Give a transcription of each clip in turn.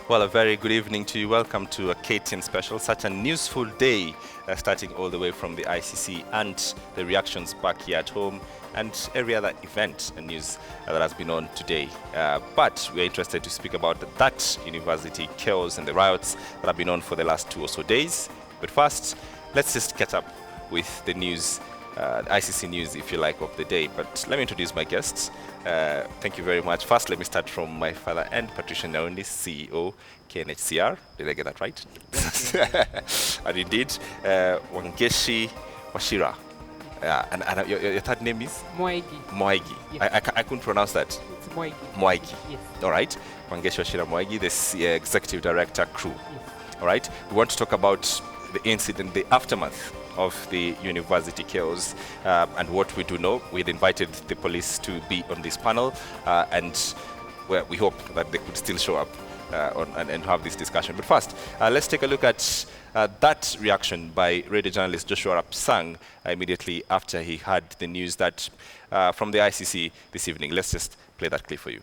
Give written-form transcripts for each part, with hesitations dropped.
Well, a very good evening to you. Welcome to a KTN special. Such a newsful day, starting all the way from the ICC and the reactions back here at home and every other event and news that has been on today. But we're interested to speak about that university chaos and the riots that have been on for the last 2 or so days. But first, let's just catch up with the news, ICC news, if you like, of the day. But let me introduce my guests. Thank you very much. First, let me start from my father end, Patricia Naomi, CEO, KNHCR. Did I get that right? And indeed, Wangeci, Wachira. And your third name is? Moaigi. Yes. I couldn't pronounce that. It's Moaigi. Moaigi. Yes. All right. Wangeci Wachira Moaigi, the Executive Director, Crew. Yes. All right. We want to talk about the incident, the aftermath of the university chaos, and what we do know. We had invited the police to be on this panel, and well, we hope that they could still show up and have this discussion. But first, let's take a look at that reaction by radio journalist Joshua Rapsang immediately after he heard the news that from the ICC this evening. Let's just play that clip for you.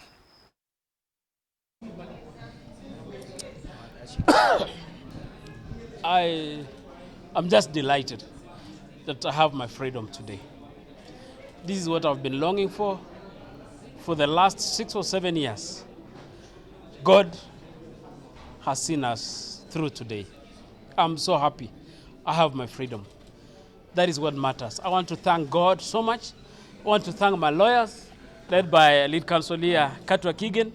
I'm just delighted that I have my freedom today. This is what I've been longing for the last 6 or 7 years. God has seen us through today. I'm so happy I have my freedom. That is what matters. I want to thank God so much. I want to thank my lawyers, led by lead counsellor Katwa Kigen.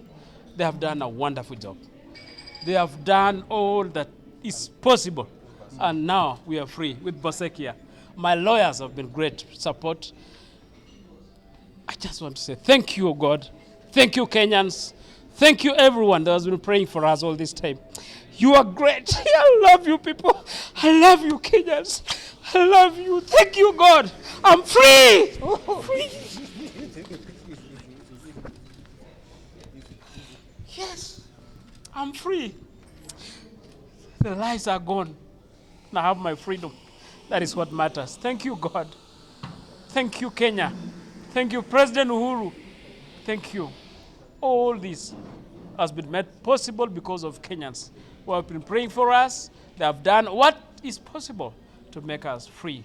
They have done a wonderful job. They have done all that is possible. And now we are free with Bosek here. My lawyers have been great support. I just want to say thank you, God. Thank you, Kenyans. Thank you, everyone that has been praying for us all this time. You are great. I love you, people. I love you, Kenyans. I love you. Thank you, God. I'm free. Free. Yes, I'm free. The lies are gone. I have my freedom. That is what matters. Thank you, God. Thank you, Kenya. Thank you, President Uhuru. Thank you. All this has been made possible because of Kenyans who have been praying for us. They have done what is possible to make us free.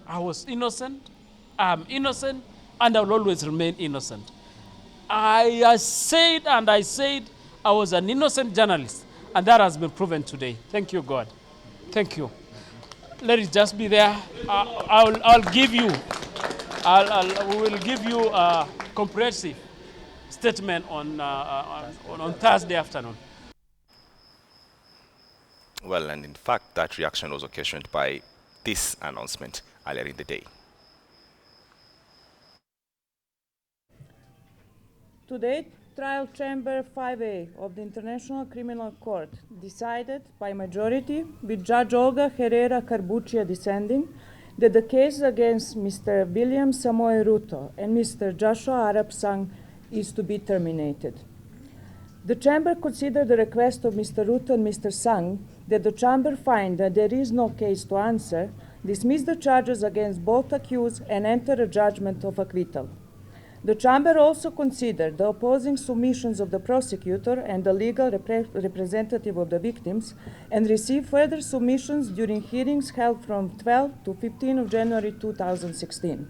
I was innocent. I'm innocent, and I will always remain innocent. I said I was an innocent journalist, and that has been proven today. Thank you, God. Thank you. Let it just be there. I'll give you. We will give you a comprehensive statement on Thursday afternoon. Well, and in fact, that reaction was occasioned by this announcement earlier in the day. Today, Trial Chamber 5A of the International Criminal Court decided by majority, with Judge Olga Herrera Carbuccia dissenting, that the case against Mr. William Samoei Ruto and Mr. Joshua Rapsang is to be terminated. The Chamber considered the request of Mr. Ruto and Mr. Sang that the Chamber find that there is no case to answer, dismiss the charges against both accused, and enter a judgment of acquittal. The Chamber also considered the opposing submissions of the prosecutor and the legal representative of the victims and received further submissions during hearings held from 12 to 15 of January 2016.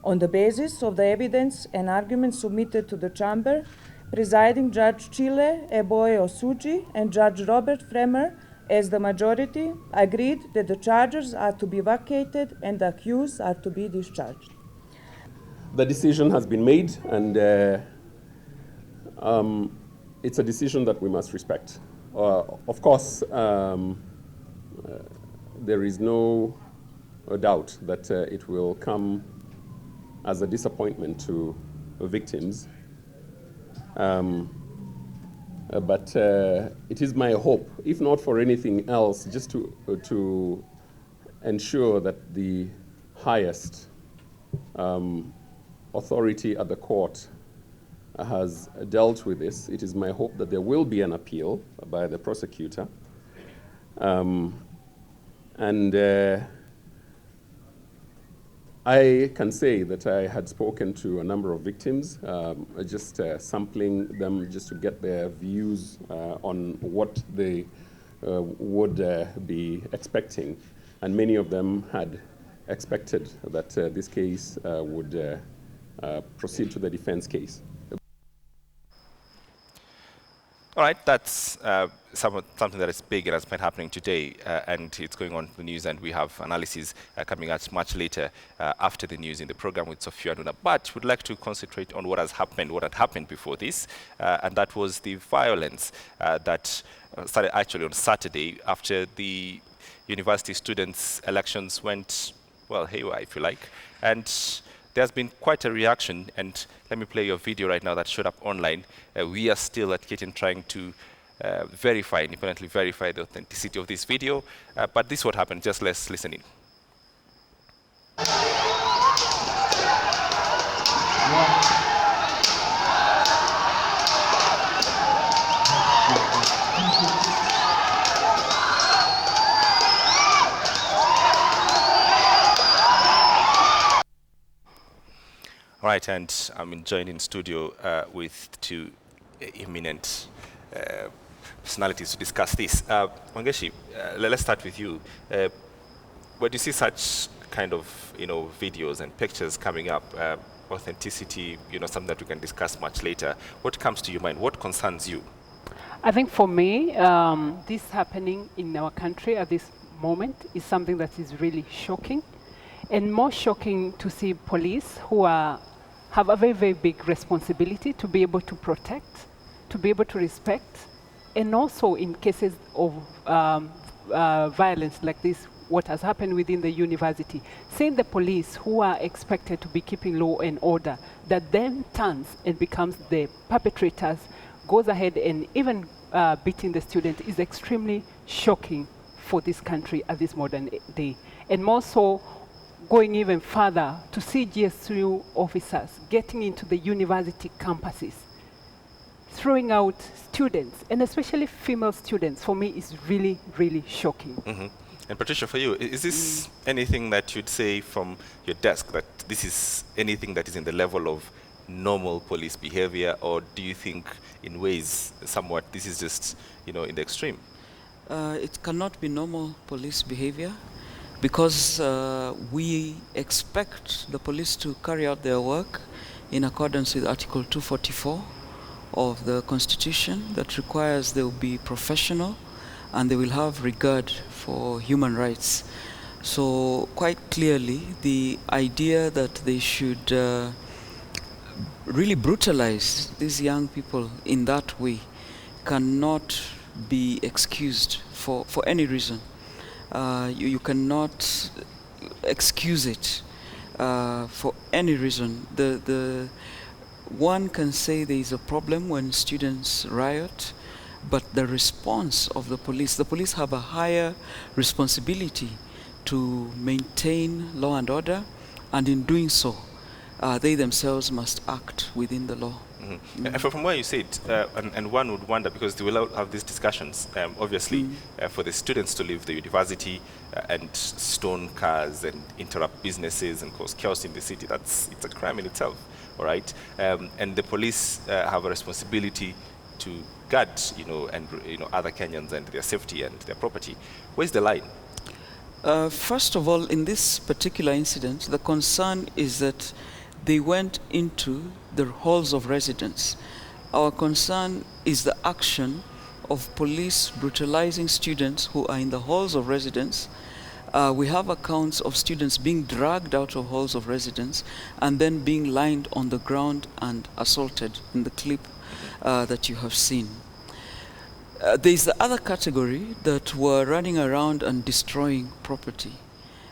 On the basis of the evidence and arguments submitted to the Chamber, presiding Judge Chile Eboe Osuji and Judge Robert Fremer, as the majority, agreed that the charges are to be vacated and the accused are to be discharged. The decision has been made, and it's a decision that we must respect. Of course, there is no doubt that it will come as a disappointment to victims. But it is my hope, if not for anything else, just to ensure that the highest authority at the court has dealt with this. It is my hope that there will be an appeal by the prosecutor. I can say that I had spoken to a number of victims, just sampling them just to get their views on what they would be expecting. And many of them had expected that this case would proceed to the defense case. All right, that's something that is big and has been happening today, and it's going on in the news, and we have analysis coming out much later after the news in the program with Sophia Nuna. But we'd like to concentrate on what has happened, what had happened before this, and that was the violence that started actually on Saturday after the university students' elections went, well, haywire, if you like, and there's been quite a reaction, and let me play your video right now that showed up online. We are still at KTN trying to independently verify the authenticity of this video, but this is what happened. Just let's listen in. All right, and I'm joined in studio with two eminent personalities to discuss this. Wangeci, let's start with you. When you see such kind of videos and pictures coming up, authenticity, something that we can discuss much later, what comes to your mind? What concerns you? I think for me, this happening in our country at this moment is something that is really shocking, and more shocking to see police who have a very, very big responsibility to be able to protect, to be able to respect, and also in cases of violence like this, what has happened within the university, seeing the police who are expected to be keeping law and order, that then turns and becomes the perpetrators, goes ahead and even beating the student is extremely shocking for this country at this modern day. And more so, going even further to see GSU officers getting into the university campuses, throwing out students, and especially female students, for me is really, really shocking. Mm-hmm. And Patricia, for you, is this anything that you'd say from your desk, that this is anything that is in the level of normal police behavior, or do you think in ways somewhat this is just, in the extreme? It cannot be normal police behavior, because we expect the police to carry out their work in accordance with Article 244 of the Constitution that requires they will be professional and they will have regard for human rights. So quite clearly, the idea that they should really brutalize these young people in that way cannot be excused for any reason. You cannot excuse it for any reason. The one can say there is a problem when students riot, but the response of the police have a higher responsibility to maintain law and order, and in doing so, they themselves must act within the law. Mm-hmm. And from where you said, and one would wonder, because they will have these discussions, obviously, for the students to leave the university and stone cars and interrupt businesses and cause chaos in the city, it's a crime in itself, all right? And the police have a responsibility to guard, and other Kenyans and their safety and their property. Where's the line? First of all, in this particular incident, the concern is that they went into the halls of residence. Our concern is the action of police brutalizing students who are in the halls of residence. We have accounts of students being dragged out of halls of residence and then being lined on the ground and assaulted in the clip that you have seen. There is the other category that were running around and destroying property.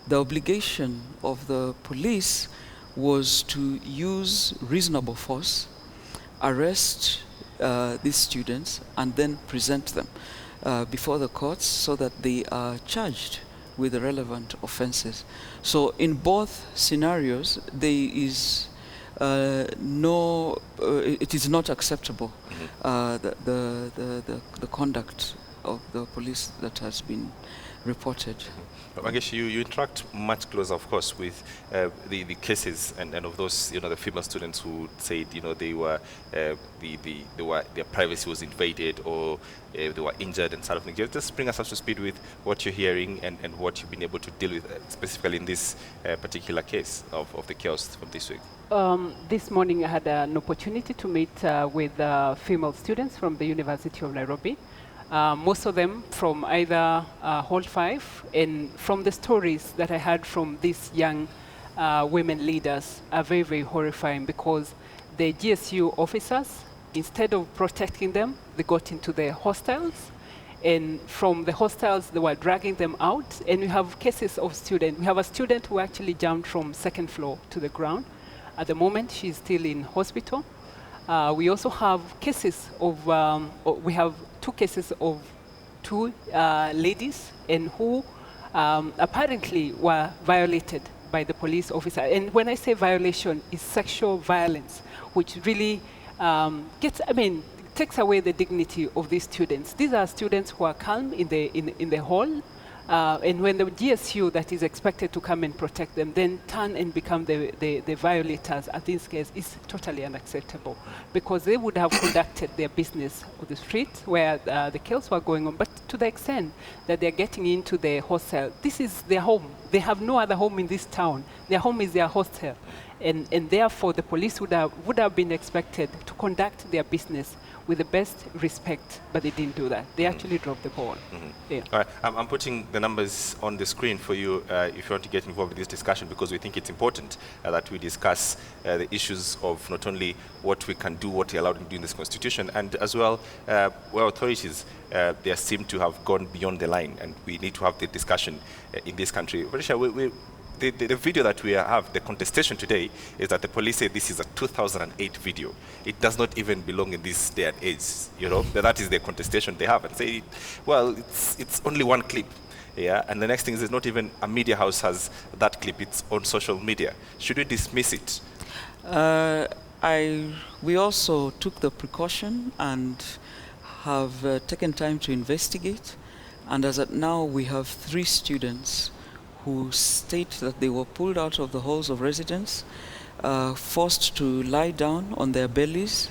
The obligation of the police was to use reasonable force, arrest these students, and then present them before the courts so that they are charged with the relevant offenses. So in both scenarios, there is it is not acceptable, the conduct of the police that has been reported. Wangeci, you interact much closer, of course, with the cases and of those, the female students who said, they were their privacy was invaded, or they were injured and sort of things. Just bring us up to speed with what you're hearing and what you've been able to deal with, specifically in this particular case of the chaos from this week. This morning I had an opportunity to meet with female students from the University of Nairobi. Most of them from either Hall 5, and from the stories that I heard from these young women leaders are very, very horrifying, because the GSU officers, instead of protecting them, they got into the hostels, and from the hostels they were dragging them out. And we have cases of students. We have a student who actually jumped from second floor to the ground. At the moment, she's still in hospital. We also have cases of, we have 2 cases of 2 ladies, and who apparently were violated by the police officer. And when I say violation, it's sexual violence, which really takes away the dignity of these students. These are students who are calm in the hall. And when the GSU that is expected to come and protect them then turn and become the violators at this case, is totally unacceptable, because they would have conducted their business on the street where the kills were going on. But to the extent that they're getting into the hostel, this is their home. They have no other home in this town. Their home is their hostel. And therefore the police would have been expected to conduct their business with the best respect, but they didn't do that. They actually dropped the ball. Yeah. All right. I'm putting the numbers on the screen for you if you want to get involved in this discussion, because we think it's important that we discuss the issues of not only what we can do, what we're allowed to do in this constitution, and as well where authorities they seem to have gone beyond the line, and we need to have the discussion in this country. Patricia, the video that we have, the contestation today, is that the police say this is a 2008 video. It does not even belong in this day and age. That is the contestation they have, and say, well, it's only one clip. Yeah, and the next thing is not even a media house has that clip. It's on social media. Should we dismiss it? We also took the precaution and have taken time to investigate. And as at now, we have 3 students who state that they were pulled out of the halls of residence, forced to lie down on their bellies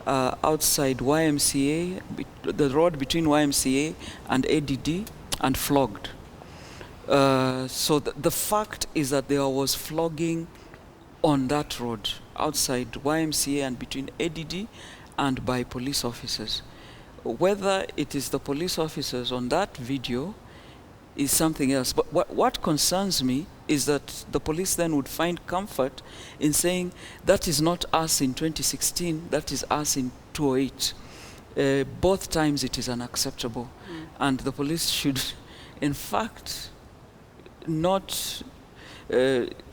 outside YMCA, the road between YMCA and ADD, and flogged. So the fact is that there was flogging on that road outside YMCA and between ADD and by police officers. Whether it is the police officers on that video is something else. But what concerns me is that the police then would find comfort in saying that is not us in 2016, that is us in 2008. Both times it is unacceptable. And the police should, in fact, not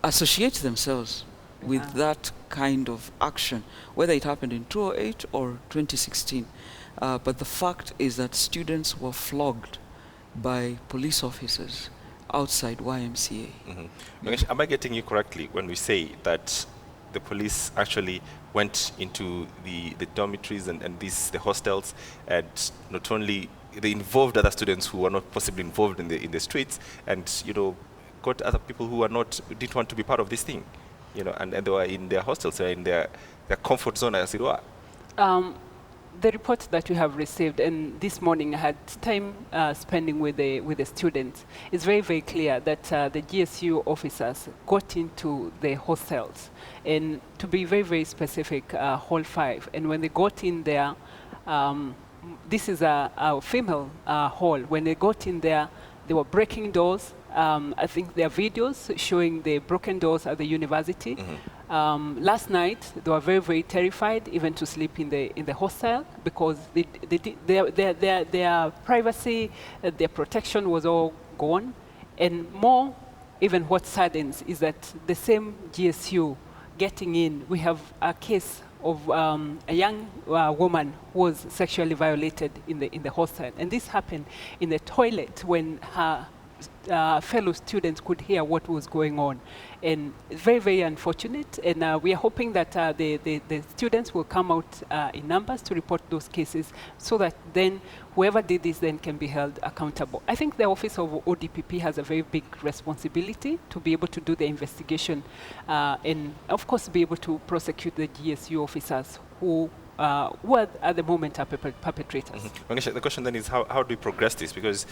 associate themselves with that kind of action, whether it happened in 2008 or 2016. But the fact is that students were flogged by police officers outside YMCA. Am I getting you correctly when we say that the police actually went into the dormitories and the hostels, and not only they involved other students who were not possibly involved in the streets, and got other people who didn't want to be part of this thing, and they were in their hostels, in their comfort zone, as it were? The report that we have received, and this morning I had time spending with the students, is very, very clear that the GSU officers got into the hostels, and to be very, very specific, Hall 5. And when they got in there, this is a female hall. When they got in there, they were breaking doors. I think there are videos showing the broken doors at the university. Last night, they were very, very terrified even to sleep in the hostel, because their privacy, their protection was all gone. And more, even what saddens is that the same GSU getting in, we have a case of a young woman who was sexually violated in the hostel. And this happened in the toilet when her fellow students could hear what was going on. And very, very unfortunate. And we are hoping that the students will come out in numbers to report those cases so that then whoever did this then can be held accountable. I think the Office of ODPP has a very big responsibility to be able to do the investigation and, of course, be able to prosecute the GSU officers who at the moment are perpetrators. Wangeci, the question then is how do we progress this? Because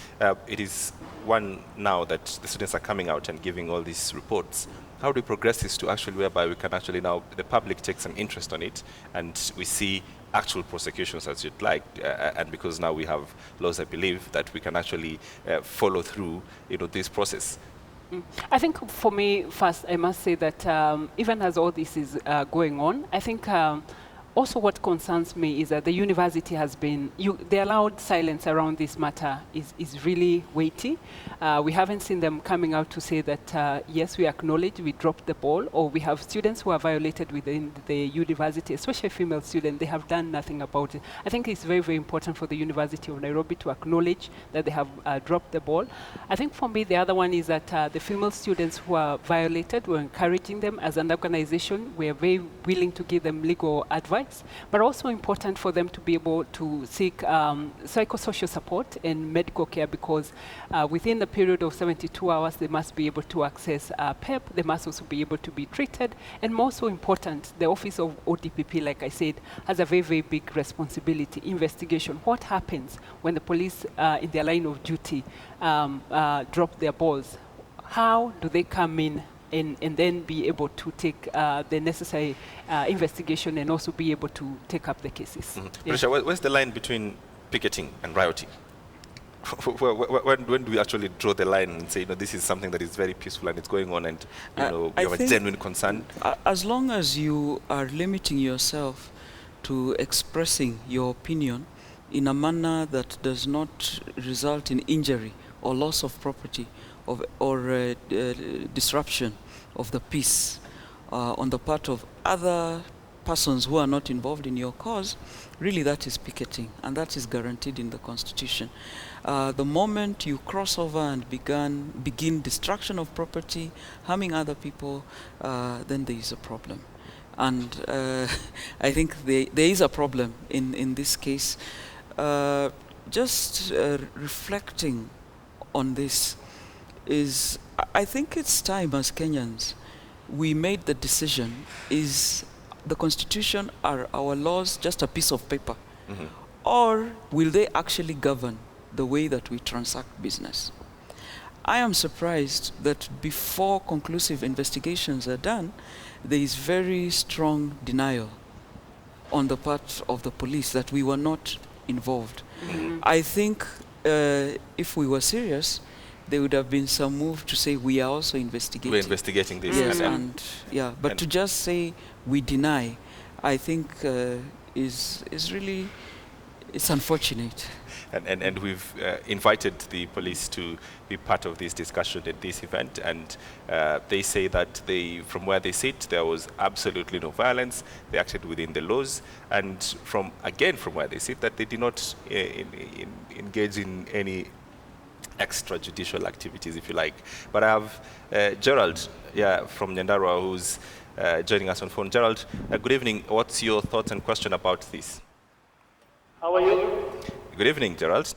it is one now that the students are coming out and giving all these reports. How do we progress this to actually whereby we can actually now, the public takes some interest on it and we see actual prosecutions as you'd like, and because now we have laws, I believe, that we can actually follow through, this process. I think for me, first, I must say that even as all this is going on, I think also what concerns me is that the university has been, the allowed silence around this matter is really weighty. We haven't seen them coming out to say that, yes, we acknowledge we dropped the ball, or we have students who are violated within the university, especially female students. They have done nothing about it. I think it's very, very important for the University of Nairobi to acknowledge that they have dropped the ball. I think for me, the other one is that the female students who are violated, we're encouraging them as an organization. We're very willing to give them legal advice, but also important for them to be able to seek psychosocial support and medical care, because within the period of 72 hours, they must be able to access PEP. They must also be able to be treated. And more so important, the Office of ODPP, like I said, has a very, very big responsibility. Investigation. What happens when the police in their line of duty drop their balls? How do they come in and then be able to take the necessary investigation and also be able to take up the cases? Patricia, where's the line between picketing and rioting? When do we actually draw the line and say, this is something that is very peaceful and it's going on, and we have a genuine concern? As long as you are limiting yourself to expressing your opinion in a manner that does not result in injury or loss of property or disruption of the peace on the part of other persons who are not involved in your cause, really that is picketing, and that is guaranteed in the Constitution. The moment you cross over and begin destruction of property, harming other people, then there is a problem. And I think there is a problem in this case. Just reflecting on this is, I think it's time as Kenyans we made the decision, is the Constitution, are our laws just a piece of paper? Or will they actually govern the way that we transact business? I am surprised that before conclusive investigations are done, there is very strong denial on the part of the police that we were not involved. I think if we were serious, there would have been some move to say we are also investigating. We're investigating this. Yes, but to just say we deny, I think is really, it's unfortunate. And we've invited the police to be part of this discussion at this event, and they say that from where they sit, there was absolutely no violence. They acted within the laws, and from where they sit, that they did not engage in any extrajudicial activities, if you like. But I have Gerald from Nyandarua, who's joining us on phone. Gerald, good evening. What's your thoughts and question about this? How are you? Good evening, Gerald.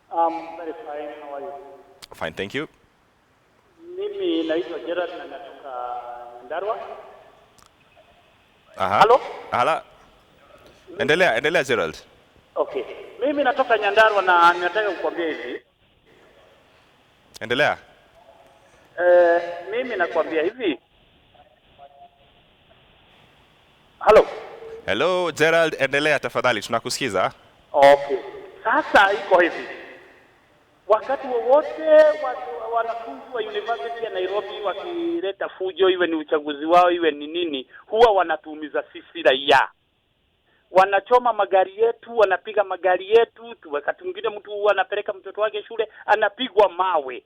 Very fine. How are you? Fine, thank you. Mimi naitwa Gerald na natoka Nyandarua. Halo? Hala. Endelea Gerald. Okay. Mimi natoka Nyandarua na nataka kukwambia hivi. Endelea. Mimi nakwambia hivi. Halo. Hello Gerald, endelea tafadhali, tunakusikiza. Okay. Sasa iko hivi. Wakati wowote wanafunzi wa University ya Nairobi wakileta fujo, iwe ni uchaguzi wao, iwe ni nini, huwa wanatuumiza sisi raia. Wanachoma magari yetu, wanapiga magari yetu, wakati mwingine mtu huwa anapeleka mtoto wake shule, anapigwa mawe.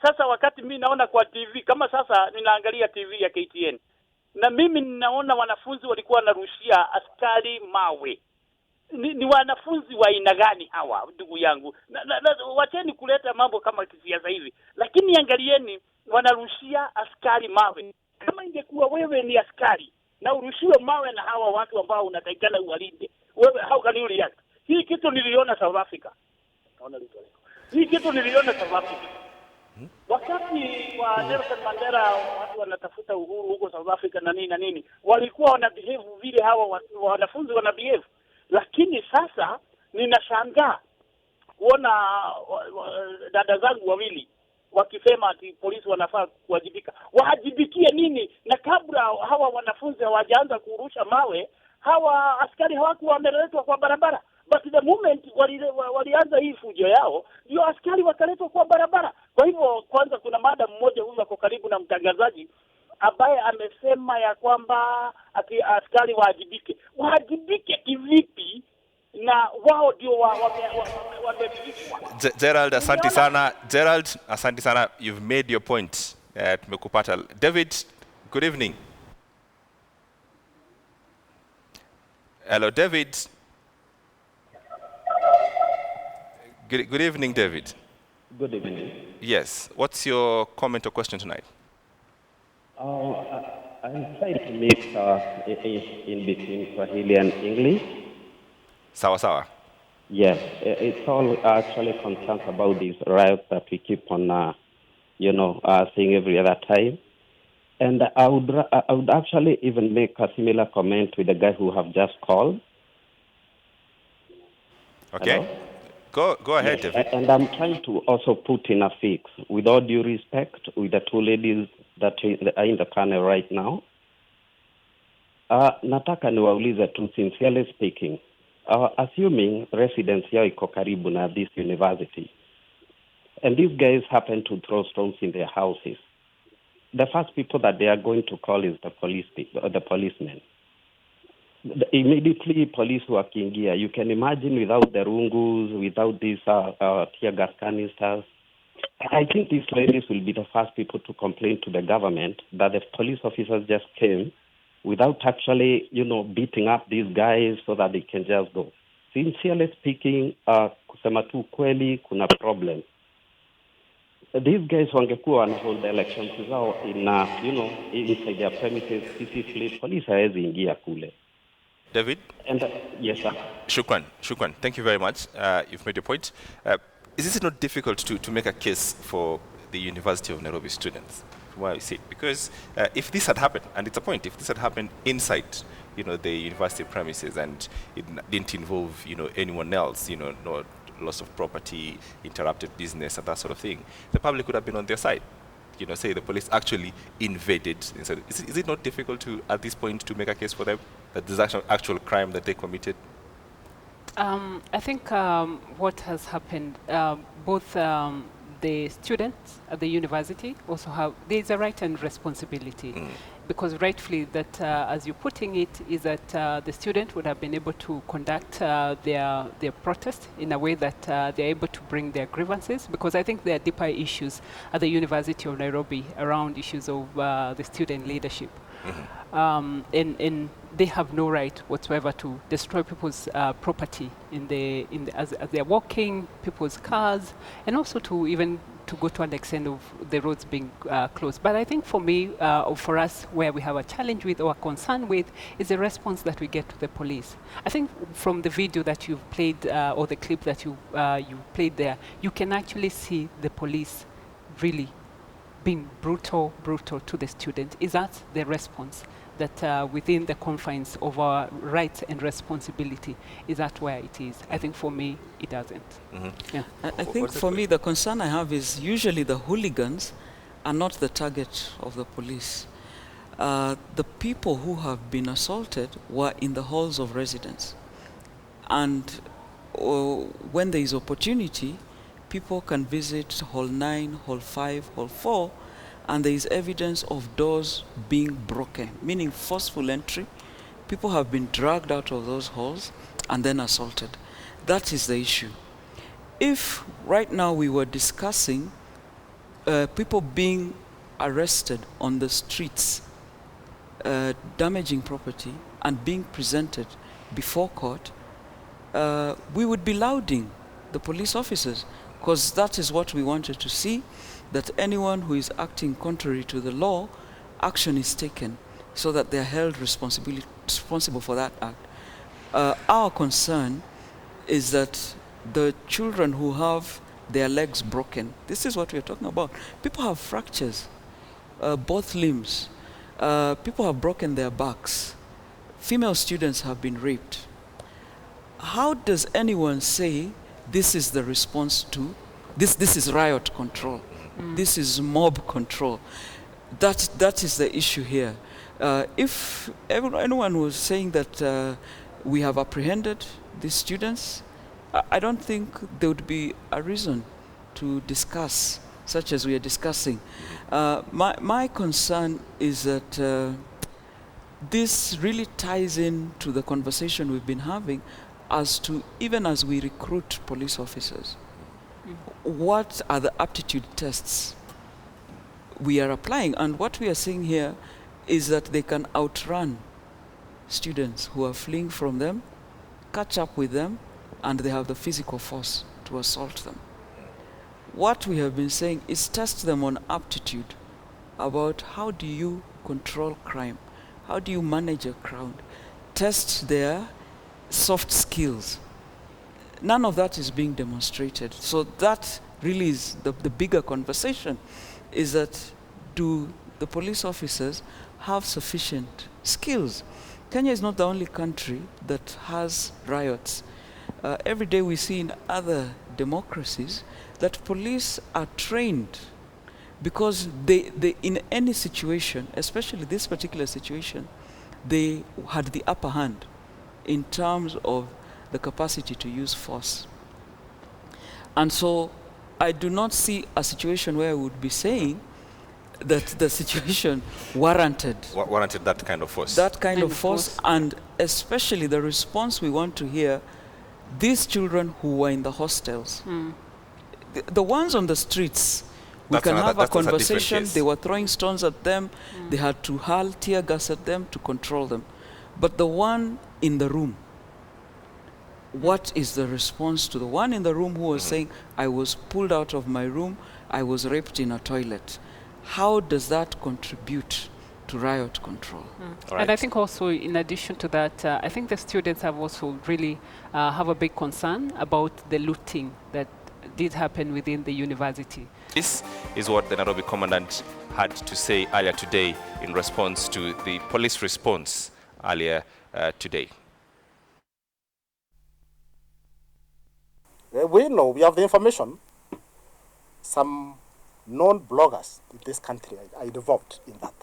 Sasa wakati mimi naona kwa TV, kama sasa ninaangalia TV ya KTN, na mimi ninaona wanafunzi walikuwa wanarushia askari mawe. ni wanafunzi wa aina gani hawa, ndugu yangu? Wacheni kuleta mambo kama kisiasa hivi, lakini angalieni, wanarushia askari mawe. Kama ingekuwa wewe ni askari na urushiwe mawe na hawa watu ambao unatakikana uwalinde, wewe how can you react? Hii kitu niliona South Africa. Wakati wa Nelson Mandela watu wanatafuta uhuru huko South Africa na nini, walikuwa wana behave vile hawa wanafunzi wana behave. Lakini sasa ninashangaa kuona dada zangu wawili wakisema ati polisi wanafaa kuwajibika. Wajibikie nini? Na kabla hawa wanafunzi hawajaanza kurusha mawe, hawa askari hawakuwa wameletwa kwa barabara. But the moment walianza hii fujo yao, ndio askari wakaletwa kwa barabara. Kwa hivyo, kwanza kuna mada mmoja huyu ako karibu na mtangazaji ambaye amesema ya kwamba ati askari waajibike. Waajibike kivipi na wao ndio wamevilishwa? Gerald, asante sana. You've made your point. Tumekupata. David, good evening. Hello, David. Good evening, David. Good evening. Yes. What's your comment or question tonight? I'm trying to mix in between Swahili and English. Sawa. Yes, it's all actually concerns about these riots that we keep on, seeing every other time. And I would actually even make a similar comment with the guy who have just called. Okay. Hello? Go ahead, Yes, David. and I'm trying to also put in a fix, with all due respect, with the two ladies that are in the panel right now. Nataka niwaulize tu, sincerely speaking, assuming residents yao iko karibu na this university, and these guys happen to throw stones in their houses, the first people that they are going to call is the policemen. Immediately, police wakiingia, you can imagine, without the rungus, without these tear gas canisters, I think these ladies will be the first people to complain to the government that the police officers just came without actually, beating up these guys so that they can just go. Sincerely speaking, kusema tu kweli, kuna problem. These guys wangekuwa wana hold the elections zao inside their premises peacefully. Police hawezi ingia kule. David? And yes, sir. Shukran. Thank you very much. You've made your point. Is it not difficult to make a case for the University of Nairobi students? Why I say it? Because if this had happened, and it's a point, if this had happened inside, the university premises and it didn't involve, anyone else, no loss of property, interrupted business, and that sort of thing, the public would have been on their side. Say the police actually invaded. Is it not difficult at this point to make a case for them that there's actual crime that they committed? I think what has happened, both the students at the university also there's a right and responsibility. Because rightfully that, as you're putting it, is that the student would have been able to conduct their protest in a way that they're able to bring their grievances, because I think there are deeper issues at the University of Nairobi around issues of the student leadership. And they have no right whatsoever to destroy people's property as they're walking, people's cars, and also to even to go to an extent of the roads being closed. But I think for me, or for us, where we have a challenge with or a concern with is the response that we get to the police. I think from the video that you've played, or the clip that you played there, you can actually see the police really being brutal to the student. Is that the response that within the confines of our rights and responsibility, is that where it is? I think for me, it doesn't. Yeah. I think for me, the concern I have is usually the hooligans are not the target of the police. The people who have been assaulted were in the halls of residence. And when there is opportunity, people can visit Hall 9, Hall 5, Hall 4, and there is evidence of doors being broken, meaning forceful entry. People have been dragged out of those halls and then assaulted. That is the issue. If right now we were discussing people being arrested on the streets, damaging property, and being presented before court, we would be lauding the police officers, because that is what we wanted to see, that anyone who is acting contrary to the law, action is taken so that they are held responsible for that act. Our concern is that the children who have their legs broken, this is what we're talking about. People have fractures, both limbs. People have broken their backs. Female students have been raped. How does anyone say this is the response to, this is riot control, this is mob control? That is the issue here. If anyone was saying that we have apprehended these students, I don't think there would be a reason to discuss such as we are discussing. My concern is that this really ties in to the conversation we've been having as to, even as we recruit police officers, what are the aptitude tests we are applying? And what we are seeing here is that they can outrun students who are fleeing from them, catch up with them, and they have the physical force to assault them. What we have been saying is test them on aptitude about how do you control crime, how do you manage a crowd, test their soft skills. None of that is being demonstrated. So that really is the bigger conversation, is that do the police officers have sufficient skills? Kenya is not the only country that has riots. Every day we see in other democracies that police are trained because they in any situation, especially this particular situation, they had the upper hand in terms of the capacity to use force. And so I do not see a situation where I would be saying that the situation warranted that kind of force. That kind of force, and especially the response we want to hear, these children who were in the hostels, the ones on the streets, we can have a conversation. They were throwing stones at them. They had to hurl tear gas at them to control them. But the one in the room, what is the response to the one in the room who was saying, I was pulled out of my room, I was raped in a toilet? How does that contribute to riot control? Right. And I think also, in addition to that, I think the students have also really have a big concern about the looting that did happen within the university. This is what the Nairobi commandant had to say earlier today in response to the police response earlier today. We know, we have the information, some known bloggers in this country are involved in that.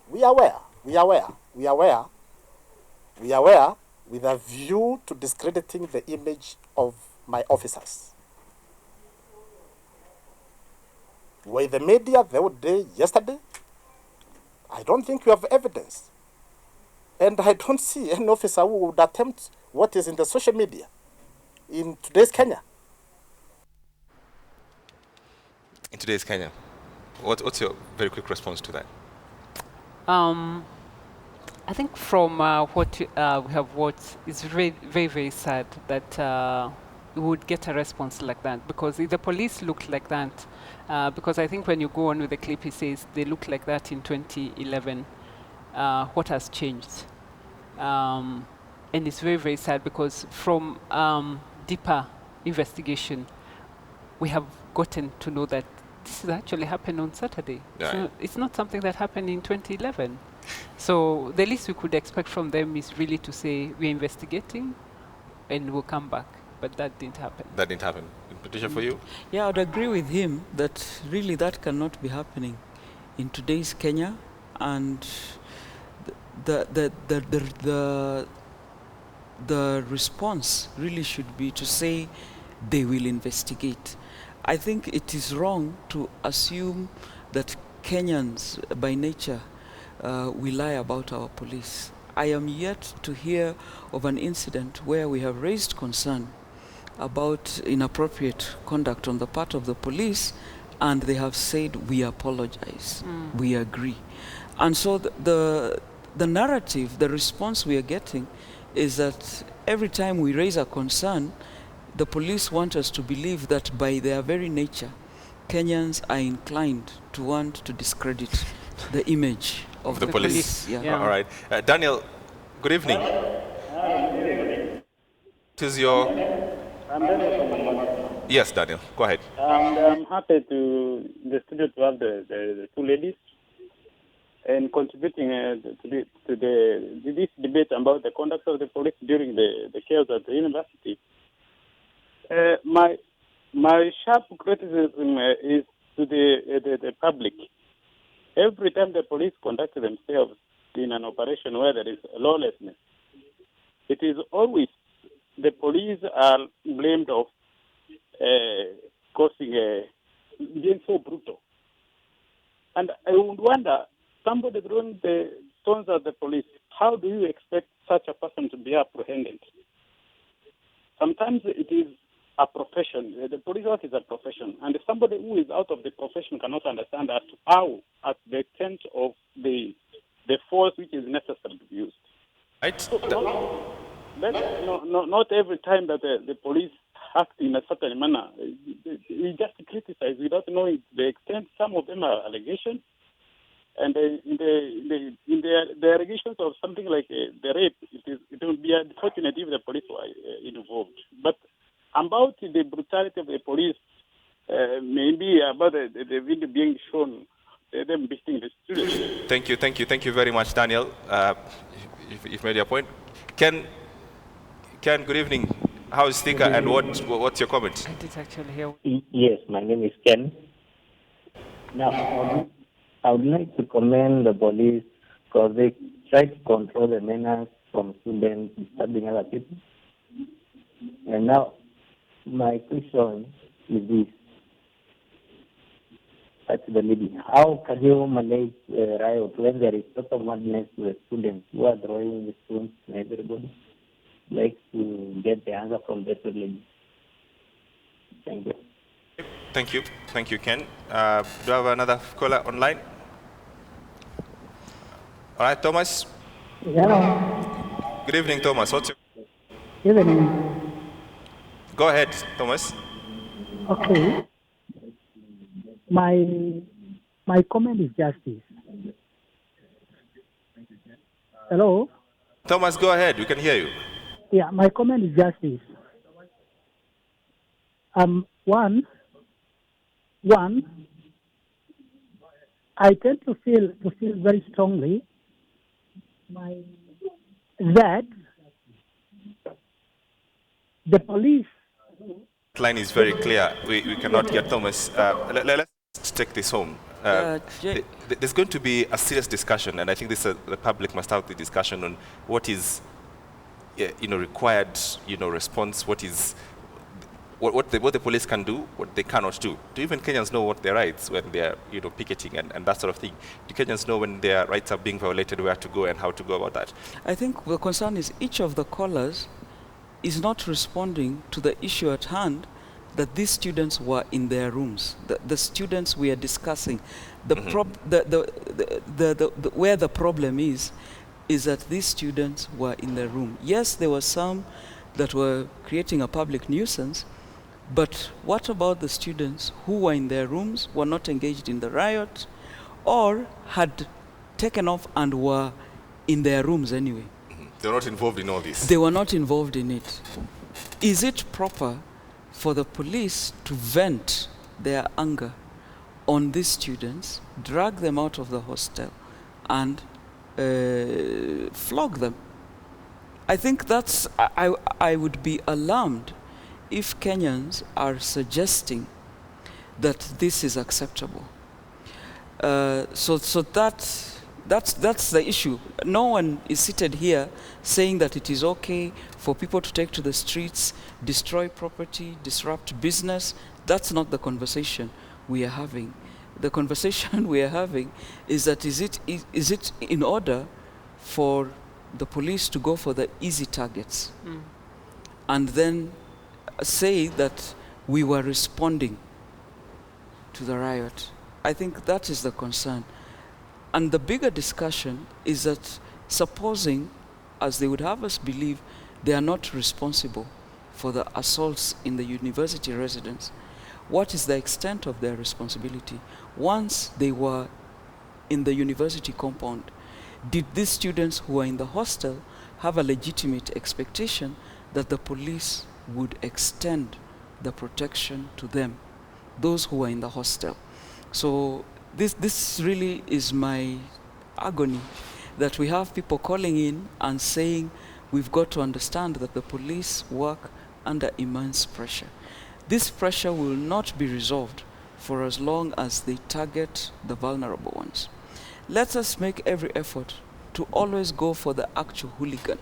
We are aware with a view to discrediting the image of my officers. Were the media the day yesterday? I don't think you have evidence. And I don't see any officer who would attempt what is in the social media in today's Kenya. In today's Kenya, what's your very quick response to that? I think from what we have watched, it's very, very, very sad that we would get a response like that, because if the police looked like that, because I think when you go on with the clip, it says they looked like that in 2011. What has changed? And it's very, very sad, because from deeper investigation, we have gotten to know that this actually happened on Saturday. Yeah. So it's not something that happened in 2011. So the least we could expect from them is really to say, we're investigating and we'll come back. But that didn't happen. That didn't happen. Patricia, for you? Yeah, I would agree with him that really that cannot be happening in today's Kenya, and the response really should be to say they will investigate. I think it is wrong to assume that Kenyans by nature will lie about our police. I am yet to hear of an incident where we have raised concern about inappropriate conduct on the part of the police, and they have said, we apologize, we agree. And so the narrative, the response we are getting is that every time we raise a concern, the police want us to believe that by their very nature, Kenyans are inclined to want to discredit the image of the police. Yeah. All right. Daniel, good evening. What is your... Yes, Daniel, go ahead. I'm happy to the studio to have the two ladies and contributing to this debate about the conduct of the police during the chaos at the university. My sharp criticism is to the public. Every time the police conduct themselves in an operation where there is lawlessness, it is always the police are blamed of causing being so brutal. And I would wonder, somebody throwing the stones at the police, how do you expect such a person to be apprehended? Sometimes it is a profession. The police work is a profession. And somebody who is out of the profession cannot understand that how, at the extent of the force which is necessary to be used. Right. So, not every time that the police act in a certain manner, we just criticize without knowing the extent. Some of them are allegations, and in the allegations of something like the rape, it would be unfortunate if the police were involved. But about the brutality of the police, maybe about the video being shown, them beating the students. Thank you very much, Daniel. You've made your point. Ken, good evening. How is Thika, and what's your comment? I did actually hear. Yes, my name is Ken. Now, I would like to commend the police because they try to control the menace from students disturbing other people. And now, my question is this. That's the lady. How can you manage riot when there is lot of madness to the students who are throwing the stones and everybody? Like to get the answer from that lady. Thank you. Thank you, Ken. Do you have another caller online? All right, Thomas. Yeah. Good evening, Thomas. What's your... Evening. Go ahead, Thomas. Okay. My comment is justice. Hello? Thomas, go ahead. We can hear you. Yeah, my comment is justice. One, I tend to feel very strongly that the police. Line is very clear. We cannot get Thomas. Let's take this home. There's going to be a serious discussion, and I think the public must have the discussion on what is, required, response. What the police can do, what they cannot do. Do even Kenyans know what their rights when they are, picketing and that sort of thing? Do Kenyans know when their rights are being violated, where to go and how to go about that? I think the concern is each of the callers is not responding to the issue at hand, that these students were in their rooms. The students we are discussing, where the problem is that these students were in their room. Yes, there were some that were creating a public nuisance, but what about the students who were in their rooms, were not engaged in the riot, or had taken off and were in their rooms anyway? They were not involved in all this. They were not involved in it. Is it proper for the police to vent their anger on these students, drag them out of the hostel, and flog them? I think that's, I would be alarmed if Kenyans are suggesting that this is acceptable. So that's the issue. No one is seated here saying that it is okay for people to take to the streets, destroy property, disrupt business. That's not the conversation we are having. The conversation we are having is that is it in order for the police to go for the easy targets and then say that we were responding to the riot? I think that is the concern. And the bigger discussion is that supposing as they would have us believe they are not responsible for the assaults in the university residence, what is the extent of their responsibility? Once they were in the university compound, did these students who are in the hostel have a legitimate expectation that the police would extend the protection to them, those who are in the hostel? So this really is my agony, that we have people calling in and saying we've got to understand that the police work under immense pressure. This pressure will not be resolved for as long as they target the vulnerable ones. Let us make every effort to always go for the actual hooligan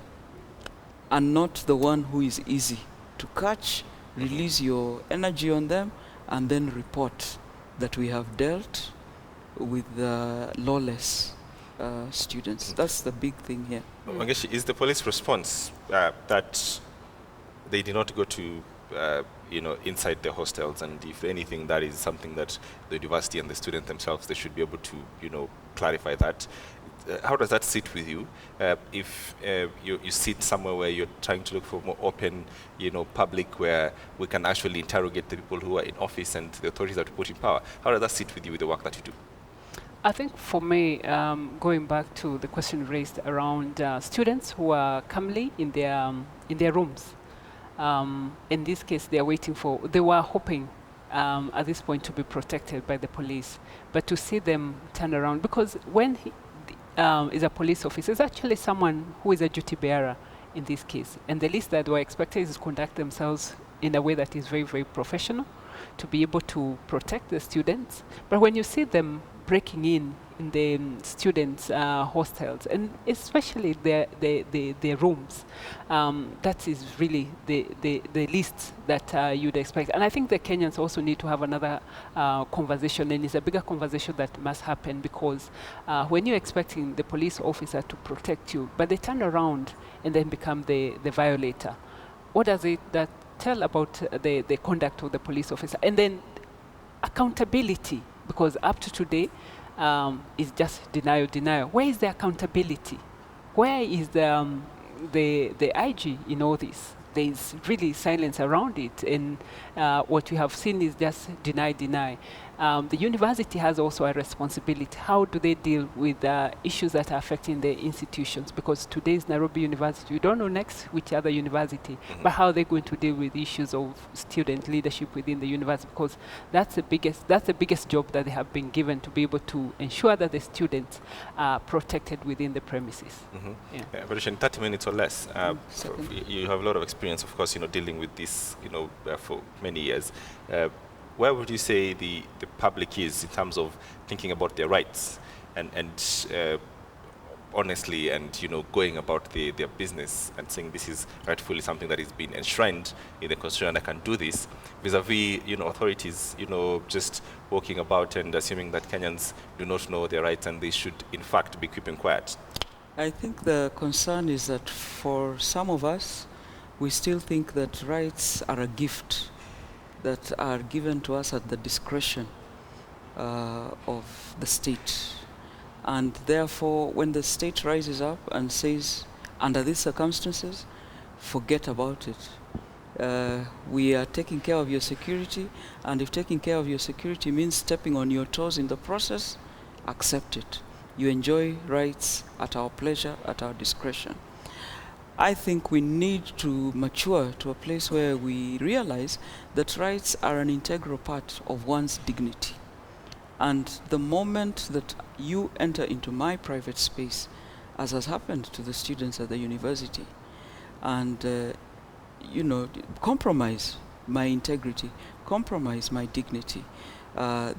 and not the one who is easy to catch, release your energy on them, and then report that we have dealt with the lawless students. That's the big thing here. Wangeci, is the police response that they did not go to inside the hostels, and if anything, that is something that the university and the student themselves, they should be able to clarify that? How does that sit with you? If you sit somewhere where you're trying to look for more open, public, where we can actually interrogate the people who are in office and the authorities that we put in power, how does that sit with you with the work that you do? I think for me, going back to the question raised around students who are calmly in their rooms. In this case, they were hoping at this point to be protected by the police, but to see them turn around, because when he is a police officer, is actually someone who is a duty bearer in this case, and the least that we're expected is to conduct themselves in a way that is very, very professional, to be able to protect the students. But when you see them breaking in the students' hostels, and especially the rooms, that is really the least that you'd expect. And I think the Kenyans also need to have another conversation, and it's a bigger conversation that must happen, because when you're expecting the police officer to protect you, but they turn around and then become the violator, what does that tell about the conduct of the police officer? And then accountability, because up to today, is just denial. Where is the accountability? Where is the IG in all this? There is really silence around it, and what we have seen is just deny. The university has also a responsibility. How do they deal with issues that are affecting the institutions? Because today's Nairobi University, we don't know next which other university, but how are they going to deal with issues of student leadership within the university? Because that's the biggest job that they have been given, to be able to ensure that the students are protected within the premises. Patricia, in 30 minutes or less, you have a lot of experience, of course, dealing with this, for many years. Where would you say the public is in terms of thinking about their rights and honestly, and going about their business and saying this is rightfully something that is being enshrined in the Constitution and I can do this, vis-a-vis authorities just walking about and assuming that Kenyans do not know their rights and they should in fact be keeping quiet? I think the concern is that for some of us, we still think that rights are a gift that are given to us at the discretion of the state. And therefore, when the state rises up and says, under these circumstances, forget about it. We are taking care of your security, and if taking care of your security means stepping on your toes in the process, accept it. You enjoy rights at our pleasure, at our discretion. I think we need to mature to a place where we realize that rights are an integral part of one's dignity. And the moment that you enter into my private space, as has happened to the students at the university, and compromise my integrity, compromise my dignity,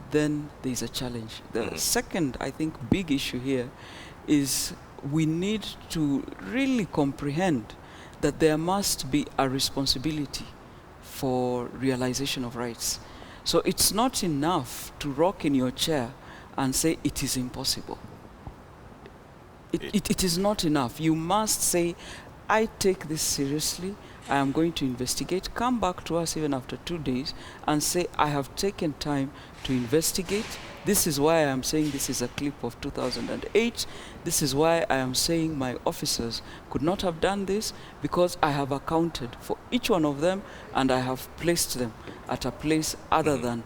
then there's a challenge. The second, I think, big issue here is we need to really comprehend that there must be a responsibility for realization of rights. So it's not enough to rock in your chair and say it is impossible. It is not enough. You must say, I take this seriously. I am going to investigate. Come back to us even after 2 days and say, I have taken time to investigate. This is why I am saying this is a clip of 2008. This is why I am saying my officers could not have done this, because I have accounted for each one of them and I have placed them at a place other than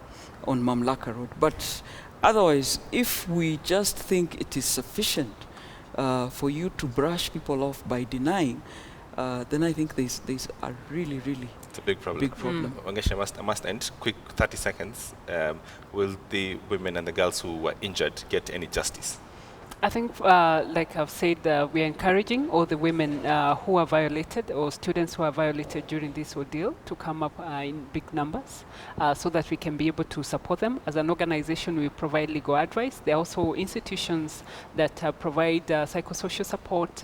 on Mamlaka Road. But otherwise, if we just think it is sufficient for you to brush people off by denying, then I think there's a really, really it's a big problem. Big problem. Wangeci, I must end. Quick 30 seconds. Will the women and the girls who were injured get any justice? I think, like I've said, we are encouraging all the women who are violated, or students who are violated during this ordeal, to come up in big numbers so that we can be able to support them. As an organization, we provide legal advice. There are also institutions that provide psychosocial support,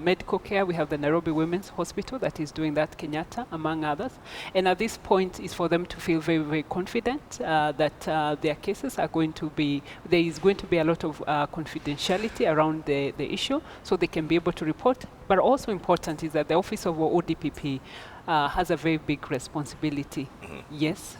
medical care. We have the Nairobi Women's Hospital that is doing that, Kenyatta, among others. And at this point, is for them to feel very, very confident that their cases are going to be, there is going to be a lot of confidentiality around the issue, so they can be able to report. But also important is that the Office of ODPP has a very big responsibility. Yes,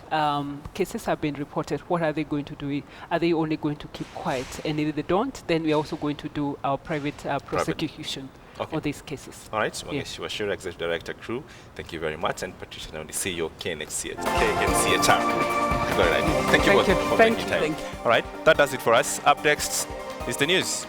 cases have been reported. What are they going to do? Are they only going to keep quiet? And if they don't, then we are also going to do our private prosecution of these cases. All right, Wangeci Wachira, Executive Director, Crew, thank you very much. And Patricia Naomi, CEO, KNHCR. Thank you both for making time. All right, that does it for us. Up next is the news.